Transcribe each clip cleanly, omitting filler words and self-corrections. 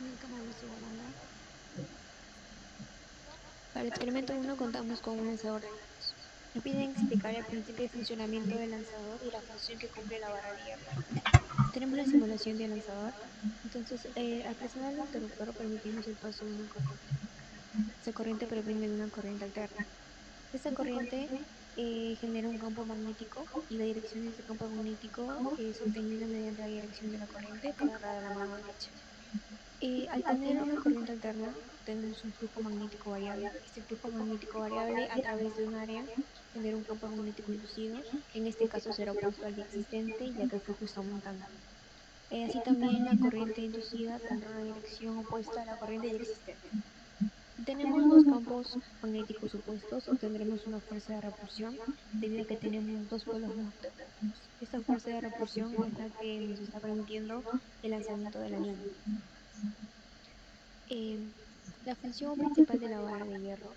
Mi cámara lo estoy grabando. Para el experimento 1 contamos con un lanzador de niños. Nos piden explicar el principio de funcionamiento del lanzador y la función que cumple la barra de hierro. Tenemos la simulación del lanzador. Entonces, al presionar el interruptor permitimos el paso de una corriente. Esa corriente proviene de una corriente alterna. Esta corriente genera un campo magnético y la dirección de ese campo magnético es obtenida mediante la dirección de la corriente declarada a la mano derecha. Al tener una corriente alterna, obtenemos un flujo magnético variable. Este flujo magnético variable a través de un área genera un campo magnético inducido, que en este caso será opuesto al ya existente, ya que el flujo está aumentando. Así también la corriente inducida tendrá una dirección opuesta a la corriente ya existente. Si tenemos dos campos magnéticos opuestos, obtendremos una fuerza de repulsión debido a que tenemos dos polos muy opuestos. Esta fuerza de repulsión es la que nos está permitiendo el lanzamiento del anillo. Em, la función principal de la vara de hierro,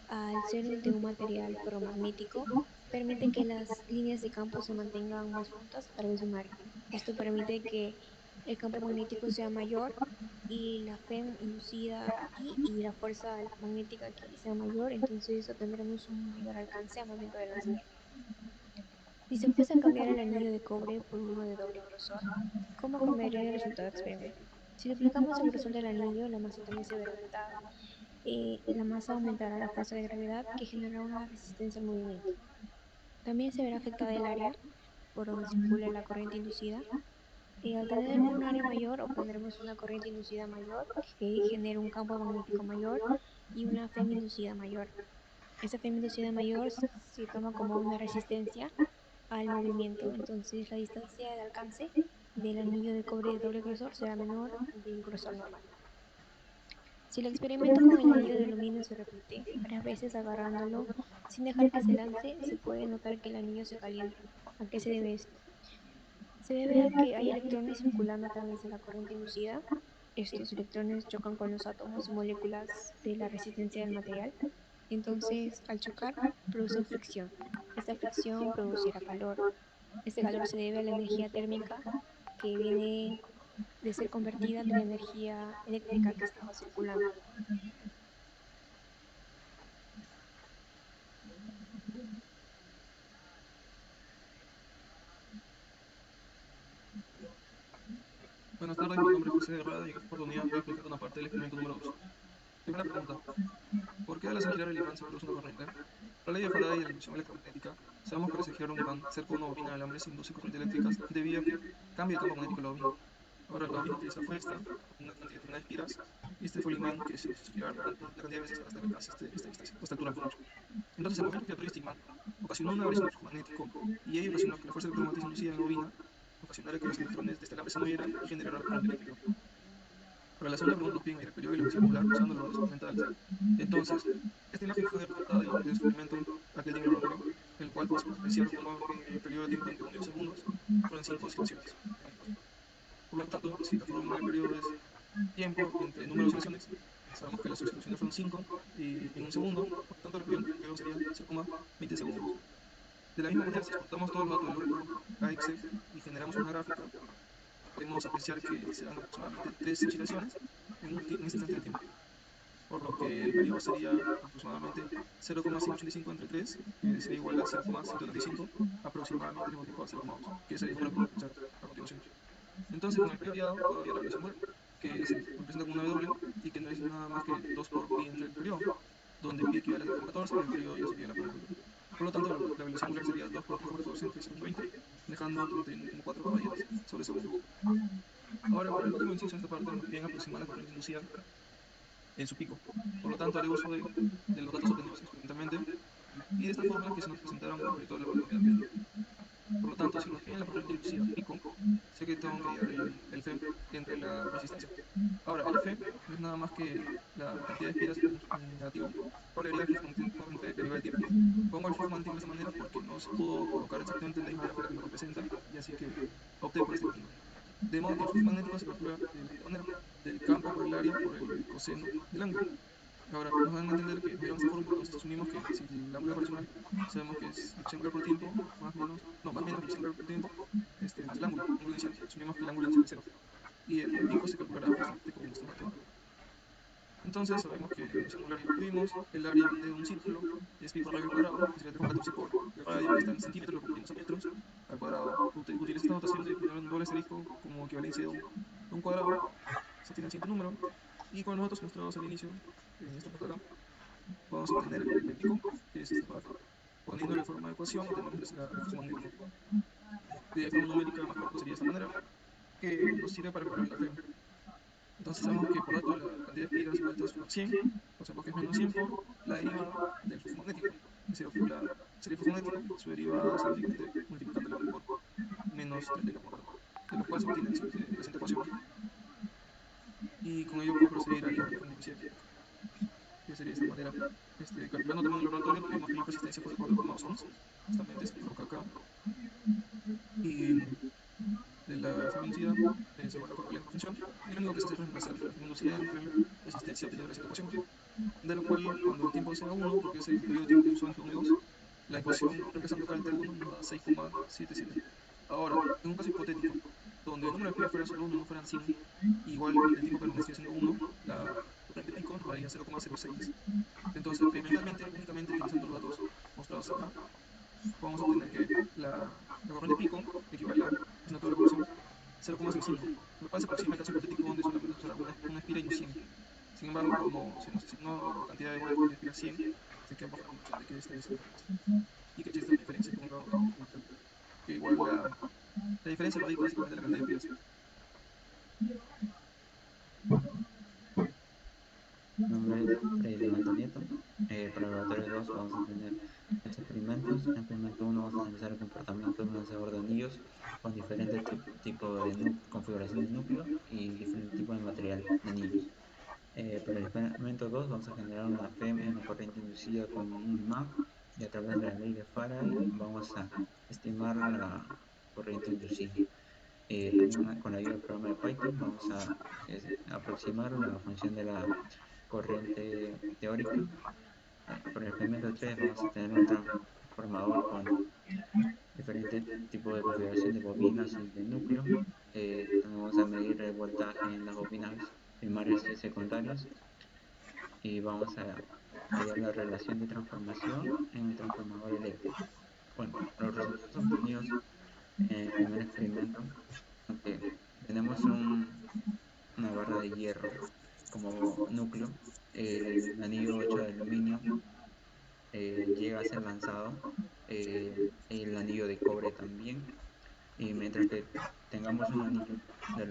al ser de un material ferromagnético, permite que las líneas de campo se mantengan más juntas a través de un área. Esto permite que el campo magnético sea mayor y la FEM inducida aquí y la fuerza magnética aquí sea mayor, entonces obtendremos un mayor alcance al momento de lanzamiento. Si se fuese a cambiar el anillo de cobre por uno de doble grosor, ¿cómo cambiaría el resultado del experimento? Si duplicamos el grosor del anillo, la masa también se verá aumentada. La masa aumentará la fuerza de gravedad que generará una resistencia al movimiento. También se verá afectada el área por donde circula la corriente inducida. Al tener un área mayor, obtendremos una corriente inducida mayor que genera un campo magnético mayor y una FEM inducida mayor. Esa FEM inducida mayor se toma como una resistencia al movimiento, entonces la distancia de alcance del anillo de cobre de doble grosor será menor del grosor normal. Si el experimento con el anillo de aluminio se repite varias veces agarrándolo sin dejar que se lance, se puede notar que el anillo se calienta. ¿A qué se debe esto? Se debe a que hay electrones circulando a través de la corriente inducida. Estos electrones chocan con los átomos y moléculas de la resistencia del material. Entonces, al chocar, producen fricción. Esta fricción producirá calor. Este calor se debe a la energía térmica que viene de ser convertida de la energía eléctrica que estaba circulando. Buenas tardes, mi nombre es José Herrada y en esta oportunidad voy a explicar una parte del experimento número 2. Primera pregunta: ¿por qué al hacer girar el imán se produce una corriente? La ley de Faraday de la inducción electromagnética, sabemos que al hacer girar un imán cerca de una bobina de alambre se induce corriente eléctrica debido a que cambia el campo magnético de la bobina. Ahora, la bobina utiliza fuerza, una cantidad determinada de espiras, y este fue el imán que se hizo girar la cantidad de veces hasta que alcance esta distancia, esta altura, mejor dicho. Entonces, el movimiento giratorio de este imán ocasionó una variación del flujo magnético, y ello ocasionó que la fuerza electromotriz inducida en la bobina ocasionara que los electrones de este alambre se movieran y generara la corriente eléctrica. Para la segunda pregunta nos piden medir el periodo de elevación angular usando los valores experimentales. Entonces, esta imagen fue resultado del experimento aquel de microonglio, el cual podemos apreciar cómo el periodo de tiempo entre 1 y 2 segundos fueron 5 oscilaciones. Por lo tanto, si la fórmula del periodo es tiempo entre número de oscilaciones, sabemos que las oscilaciones fueron 5 y en un segundo, por lo tanto el periodo sería 0,20 segundos. De la misma manera, si exportamos todos los datos del lógico a Excel y generamos una gráfica, podemos apreciar que se dan aproximadamente 3 oscilaciones en este instante de tiempo, por lo que el periodo sería aproximadamente 0,185 entre 3, que sería igual a 0,135 aproximadamente multiplicado a 0,2, que es el número que vamos a utilizar a continuación. Entonces, con el periodo hallado puedo hallar la velocidad angular, que se representa como una W y que no es nada más que 2 por pi entre el periodo, donde pi equivale a 0,14 y el periodo ya sería la primera altura. Por lo tanto, la velocidad angular sería 2 por 10⁻⁴ entre 0,20, dejando 31,4 caballeros sobre segundos. Ahora, para el último inciso en esta parte, nos piden aproximar la corriente inducida en su pico. Por lo tanto, haré uso de los datos obtenidos experimentalmente y de estas fórmulas que se nos presentaron en el proyecto de laboratorio medio ambiente. Por lo tanto, si nos piden la corriente inducida pico, sé que tengo que hallar el FEM entre la resistencia. Ahora, el FEM no es nada más que la cantidad de espiras en negativo por la área del flujo magnético entre el periodo del tiempo. Pongo el flujo magnético de esta manera porque no se pudo colocar exactamente en la misma gráfica que lo representa, y así que opté por esta fórmula. De modo que el flujo magnético se calcula de la siguiente manera: del campo por el área por el coseno del ángulo. Ahora, nos dan a entender que nos dieron esta fórmula, entonces asumimos que si el ángulo gravitacional sabemos que es la presión angular por tiempo, más menos la presión angular por tiempo, más el ángulo inicial. Asumimos que el ángulo inicial es cero. y el pico se calculará justamente con este método. Entonces sabemos que en el simulario que vimos, el área de un círculo es pi por radio al cuadrado, que sería 3,14 por el radio, que está en centímetros, lo convertimos a metros, al cuadrado. Utiliza esta notación de poner un doble asterisco como equivalencia de un cuadrado, se tiene el siguiente número, y con los datos mostrados al inicio, en esta parte de acá, vamos a obtener el pico, que es esta parte. Poniéndole forma de ecuación, obtenemos la difusión magnética. De forma numérica más corta sería de esta manera, que nos sirve para calcular la FEM. Entonces sabemos que por dato la cantidad de espigas vueltas por 100, observamos que es menos 100 por la derivada del flujo magnético, que sería el flujo magnético, su derivada será únicamente multiplicándola por menos 34, de lo cual se obtiene la siguiente ecuación, y con ello puedo proceder a hallar la FEM inicial, que sería de esta manera. Calculando también en el laboratorio, vimos que la resistencia fue de 4,2 ohms, justamente se coloca acá, y de la feminicidad se evalúa con la misma función, y lo único que se hace es reemplazar la feminicidad entre la resistencia obteniendo la siguiente ecuación, de lo cual cuando el tiempo sea 1, porque es el periodo de tiempo usual entre 1 y 2, la ecuación reemplazando acá el T1 nos da 6,77. Ahora, en un caso hipotético, donde el número de espigas fuera solo 1 y no fueran 100, igual el tiempo permanecía siendo 1, la corriente pico nos daría 0,06. Entonces, experimentalmente, únicamente utilizando los datos mostrados acá, podemos obtener que la corriente pico equivale a, haciendo toda la conversión, 0,05, lo cual se aproxima al caso hipotético donde solamente se usará una espira y no 100. Sin embargo, como se nos asignó la cantidad de vueltas de espira 100, se queda bajo la conclusión de que esta es la respuesta y que existe una diferencia entre un lado y otro, que igual la diferencia radica básicamente en la cantidad de espiras. Mi nombre es Freddy Levanto Nieto. Para el laboratorio 2 vamos a tener 8 experimentos. En el experimento 1 vamos a analizar el comportamiento de un lanzador de anillos con diferentes tipos de configuración de núcleo y diferentes tipos de material de anillos. Para el experimento 2 vamos a generar una FEM en una corriente inducida con un imán, y a través de la ley de Faraday vamos a estimar la corriente inducida. También con la ayuda del programa de Python vamos a aproximar la función de la corriente teórica. Para el experimento 3 vamos a tener un transformador con diferentes tipos de configuración de bobinas y de núcleo. También vamos a medir el voltaje en las bobinas primarias y secundarias, y vamos a hallar la relación de transformación en un transformador eléctrico. Bueno, los resultados obtenidos en el primer experimento, aunque tenemos una barra de hierro como núcleo, el anillo 8 de aluminio llega a ser lanzado, el anillo de cobre también, y mientras que tengamos un anillo de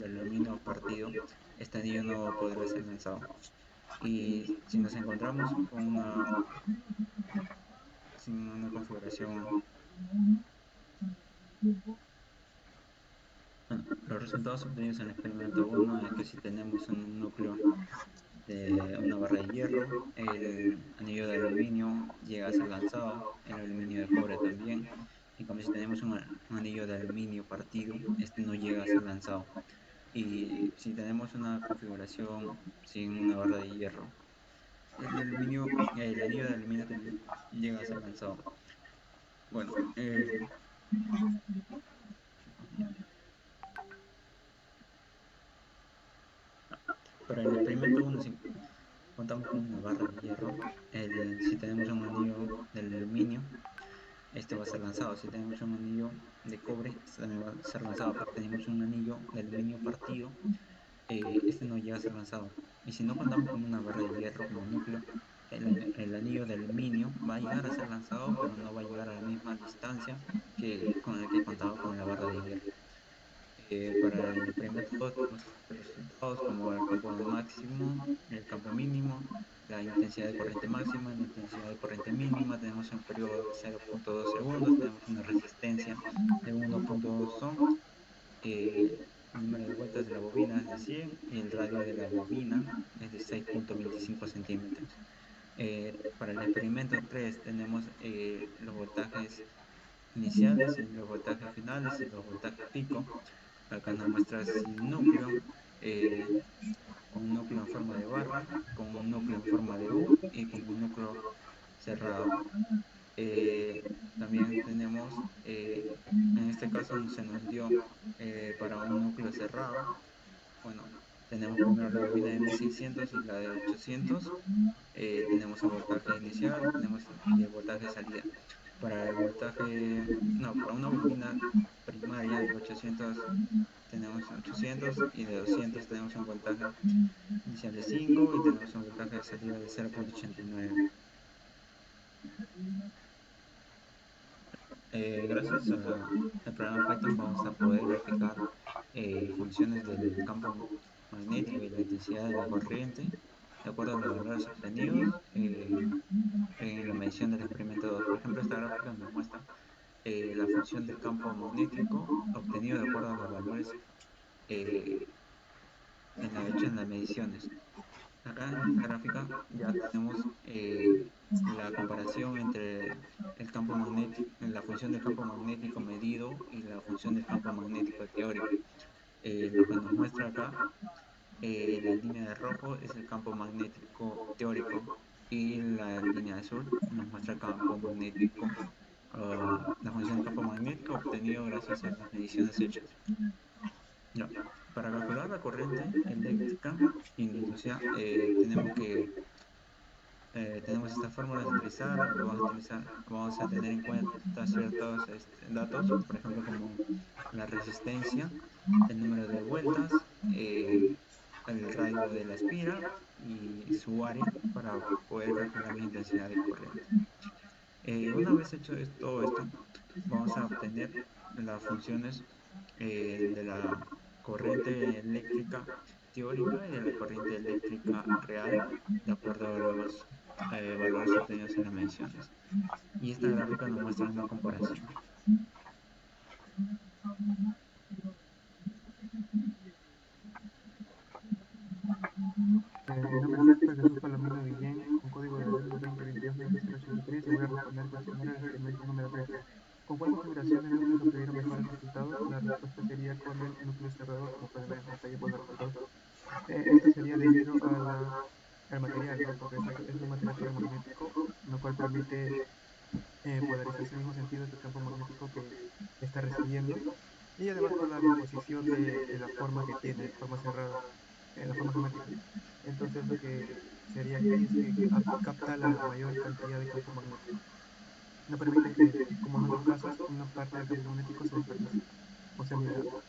aluminio partido, este anillo no podrá ser lanzado. Y si nos encontramos con sin una configuración, bueno, los resultados obtenidos en el experimento 1 es que si tenemos un núcleo de una barra de hierro, el anillo de aluminio llega a ser lanzado, el aluminio de cobre también. En cambio, si tenemos un anillo de aluminio partido, este no llega a ser lanzado. Y si tenemos una configuración sin una barra de hierro, el anillo de aluminio también llega a ser lanzado. Bueno, para el experimento 1, si contamos con una barra de hierro, si tenemos un anillo de aluminio, este va a ser lanzado. Si tenemos un anillo de cobre, este también va a ser lanzado, pero tenemos un anillo de aluminio partido, este no llega a ser lanzado. Y si no contamos con una barra de hierro como núcleo, el anillo de aluminio va a llegar a ser lanzado, pero no va a llegar a la misma distancia que con el que contaba con la barra de hierro. Para el experimento 2 tenemos los resultados como el campo máximo, el campo mínimo, la intensidad de corriente máxima, la intensidad de corriente mínima. Tenemos un periodo de 0,2 segundos, tenemos una resistencia de 1,2 ohm, el número de vueltas de la bobina es de 100 y el radio de la bobina es de 6,25 centímetros. Para el experimento 3 tenemos los voltajes iniciales y los voltajes finales y los voltajes pico. Acá nos muestra sin núcleo, eh, con un núcleo en forma de barra, con un núcleo en forma de U y con un núcleo cerrado. Eh, También tenemos, en este caso se nos dio para un núcleo cerrado. Bueno, tenemos primero la bobina de 1600 y la de 800. Tenemos el voltaje inicial, tenemos y el voltaje de salida. Para el voltaje, no, para una bobina primaria de 800 tenemos 800 y de 200 tenemos un voltaje inicial de 5 y tenemos un voltaje de salida de 0,89. Gracias al programa Python vamos a poder verificar funciones del campo magnético y la intensidad de la corriente de acuerdo a los valores obtenidos en la medición del experimento 2. Por ejemplo, esta gráfica nos muestra la función del campo magnético obtenido de acuerdo a los valores eh, hecho en las mediciones. Acá en esta gráfica ya tenemos la comparación entre el campo magnético, la función del campo magnético medido y la función del campo magnético teórico. Lo que nos muestra acá, la línea de rojo es el campo magnético teórico y la línea azul nos muestra el campo magnético, la función del campo magnético obtenido gracias a las mediciones hechas. Ya. Para calcular la corriente eléctrica inducida, tenemos estas fórmulas de utilizar, vamos a tener en cuenta ciertos datos, por ejemplo, como la resistencia, el número de vueltas, el radio de la espira y su área para poder calcular la intensidad de corriente. Una vez hecho todo esto, vamos a obtener las funciones de la corriente eléctrica teórica y de la corriente eléctrica real, de acuerdo a los valores obtenidos en las mediciones. Y esta gráfica nos muestra una comparación. Mi nombre es Jasper Jesús Palomino Guillén, con código de alumno 2022-20083 y voy a responder el cuestionario del experimento número 3. ¿Con cuál configuración de núcleos obtuvieron mejores resultados? La respuesta sería con el núcleo cerrado, como pueden ver en pantalla por los resultados. Esto sería debido al material, ¿no? Porque es un material ferromagnético, lo cual permite polarizarse en el mismo sentido que el campo magnético que está recibiendo, y además por la disposición de la forma que tiene, forma cerrada, la forma geométrica. Entonces lo que sería aquí es que capta la mayor cantidad de campo magnético. No permite que, como en otros casos, una parte del campo magnético se desperdicie o sea liberado.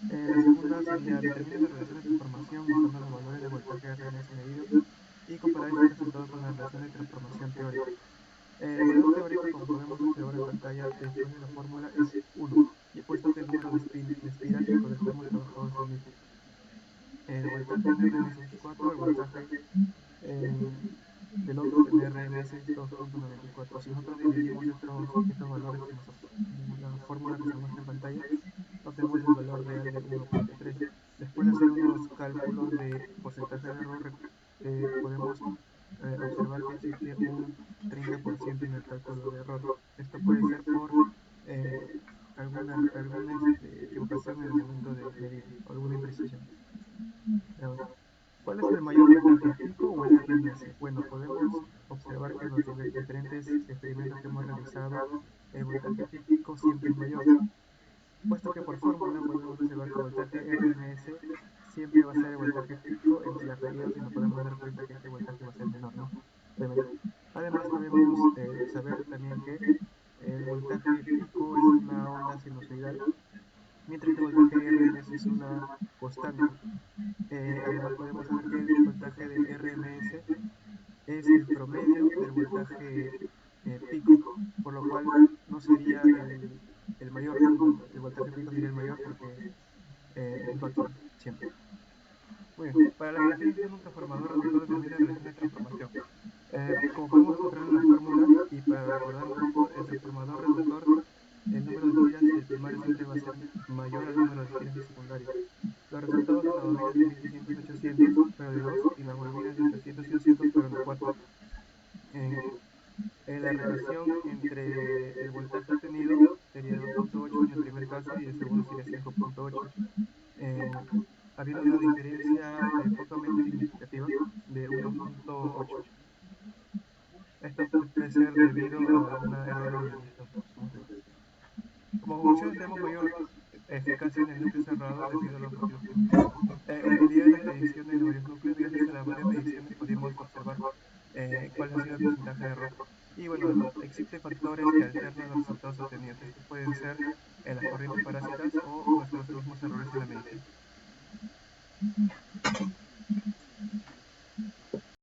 La segunda sería determinar la relación de transformación usando los valores de voltaje RMS medidos y comparar este resultado con la relación de transformación teórica. El valor teórico, como podemos observar en pantalla, después de la fórmula es 1, y puesto que el número de espiras con el que hemos trabajado es el mismo. El voltaje en RMS es 4, el voltaje del otro en RMS es 2,94. Si nosotros dividimos estos valores en la fórmula que se muestra en pantalla, obtenemos el valor real de 1,3. Después de hacer unos cálculos de porcentaje de error, podemos observar que existe un 30% en el cálculo de error. Esto puede ser por eh, alguna equivocación en el momento de medir, o alguna imprecisión. Veamos. ¿Cuál es el mayor voltaje, el pico o el RMS? Bueno, podemos observar que en los diferentes experimentos que hemos realizado, el voltaje pico siempre es mayor, puesto que por fórmula podemos observar que el voltaje RMS siempre va a ser el voltaje pico entre radios y nos podemos dar cuenta que este voltaje va a ser menor, ¿no? Obviamente. Además, debemos saber también que el voltaje pico es una onda sinusoidal, mientras que el voltaje RMS es una constante. Además, podemos saber que el voltaje de RMS es el promedio del voltaje pico, por lo cual no sería el mayor nunca. El voltaje pico sería el mayor porque es máximo, siempre. Muy bien, para la generación de un transformador reductor determina la relación de transformación. Como podemos encontrar en las fórmulas, y para recordar un poco, el transformador reductor, el número de espiras del primario siempre va a ser mayor al número de espiras del secundario. Los resultados en las bobinas de 1600-800 fueron de 2 y las bobinas de 800 y 200 fueron de 4. La relación entre el voltaje obtenido sería de 2,8 en el primer caso y el segundo sería 5,8. Eh, Habiendo una diferencia pocamente significativa de 1,8. Esto puede ser debido debido a una heterogeneidad, como se dice. Como conclusión, tenemos mayor eficacia en el núcleo cerrado debido a los motivos que hemos visto. Utilidad de las mediciones de varios núcleos. Gracias a las varias mediciones podemos observar cuál ha sido el porcentaje de error. Y bueno, existen factores que alternan los resultados obtenidos. Estos pueden ser las corrientes parásitas o nuestros